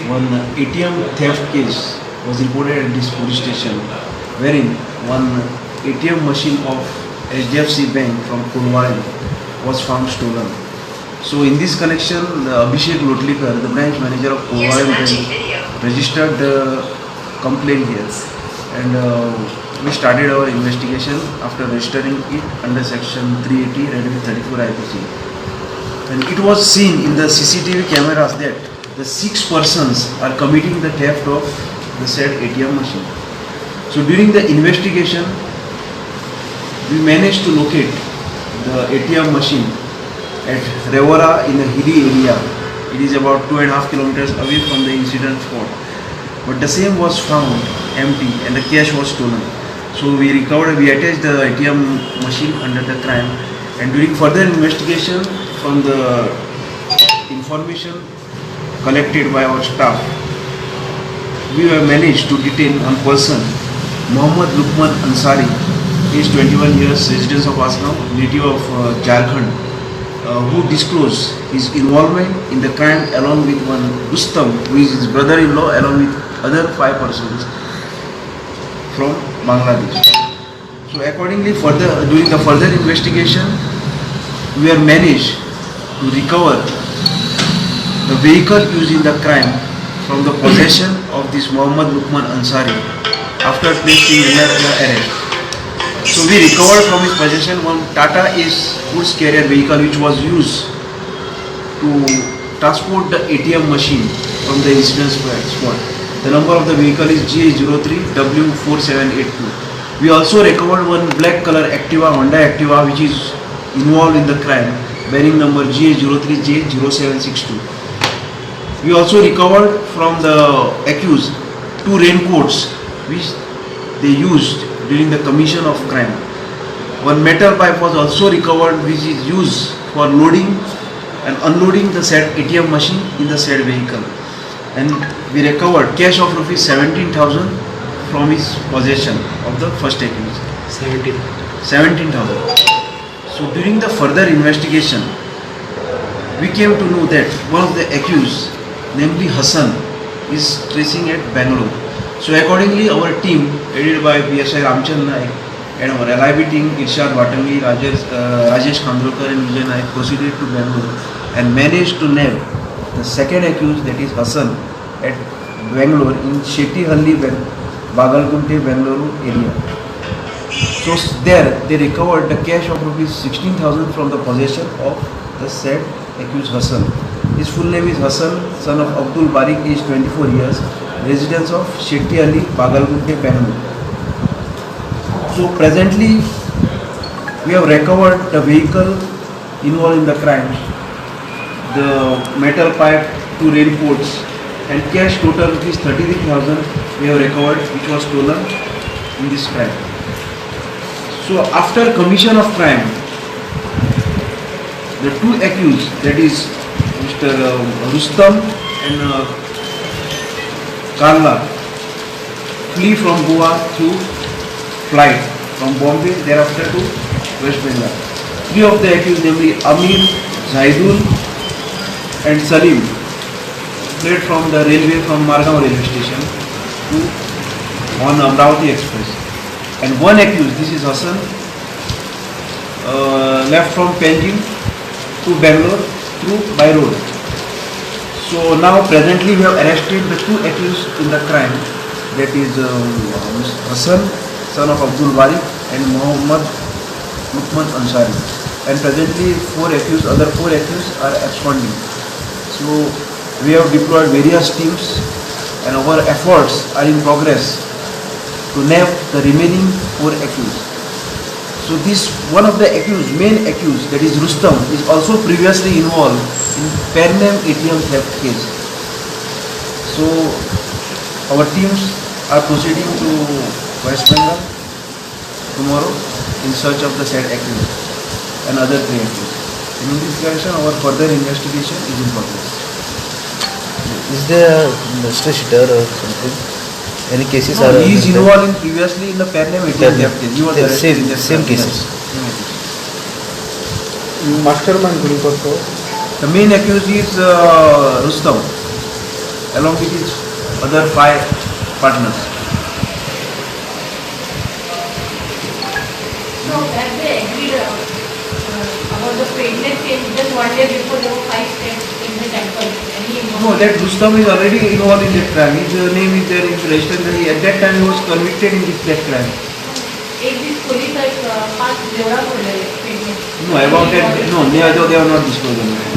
one ATM theft case was reported at this police station, wherein one ATM machine of HDFC Bank from Kurwal was found stolen. So in this connection, Abhishek Lotlikar, the branch manager of Kurwal Bank, registered the complaint here, and we started our investigation after registering it under section 380 Red with 34 IPC. And it was seen in the CCTV cameras that the 6 persons are committing the theft of the said ATM machine. So during the investigation, we managed to locate the ATM machine at Revora in the hilly area. It is about 2.5 kilometers away from the incident spot. But the same was found empty and the cash was stolen. So we attached the ATM machine under the crime, and during further investigation from the information collected by our staff, we have managed to detain one person, Mohammad Lukman Ansari. He is 21 years, resident of Aslam, native of Jharkhand, who disclosed his involvement in the crime along with one Rustam, who is his brother-in-law, along with other 5 persons from Bangladesh. So accordingly, during the further investigation, we have managed to recover the vehicle used in the crime from the possession of this Mohammad Lukman Ansari after placing under the arrest. So we recovered from his possession one Tata Ace goods carrier vehicle which was used to transport the ATM machine from the incident spot. The number of the vehicle is GA03W4782. We also recovered one black color Activa, Honda Activa, which is involved in the crime, bearing number GA03J0762. We also recovered from the accused 2 raincoats which they used during the commission of crime. One metal pipe was also recovered which is used for loading and unloading the said ATM machine in the said vehicle. And we recovered cash of rupees 17,000 from his possession of the first accused. 17,000. So during the further investigation, we came to know that one of the accused, namely Hassan, is tracing at Bangalore. So accordingly, our team, headed by PSI Ramchand Naik and our LIB team, Irshad Watangi, Rajesh Khandrokar and Vijay Naik, proceeded to Bangalore and managed to nab the second accused, that is Hassan, at Bangalore in Shettihalli, Bagalgunte, Bangalore area. So there they recovered the cash of rupees 16,000 from the possession of the said accused Hassan. His full name is Hassan, son of Abdul Barik, age 24 years, residence of Shettihalli, Bagalgunte, Bangalore. So presently we have recovered the vehicle involved in the crime, the metal pipe, 2 raincoats, and cash total rupees 33,000 we have recovered, which was stolen in this crime. So after commission of crime, the 2 accused, that is Mr. Rustam and Karla, flee from Goa through flight from Bombay, thereafter to West Bengal. 3 of the accused, namely Amir, Zaidul and Salim, fled from the railway from Margao railway station on Amravati Express. And 1 accused, this is Hassan, left from Panjim to Bangalore by road. So now presently we have arrested the 2 accused in the crime, that is Hassan, son of Abdul Barik, and Mohammad Lukman Ansari. And presently other 4 accused are absconding. So we have deployed various teams and our efforts are in progress to nab the remaining 4 accused. So this one of the accused, main accused, that is Rustam, is also previously involved in Pernam ATM theft case. So our teams are proceeding to West Bengal tomorrow in search of the said accused and other 3 accused. In this direction, our further investigation is in progress. Is there Mr. Shitter or something? Any cases No, are he is involved previously in the Pernam ATM theft case. He was arrested in the same cases. Mastermind group also. The main accused is Rustam. along with his other 5 partners. So have they agreed about the pregnant case just 1 day before there were 5 steps in the temple? No, that Rustam is already involved in that crime. His name is there in registered. At that time he was convicted in that crime. एक this police 5 जेवढा पडलेले pregnant. No, about that, no, they are not disclosed.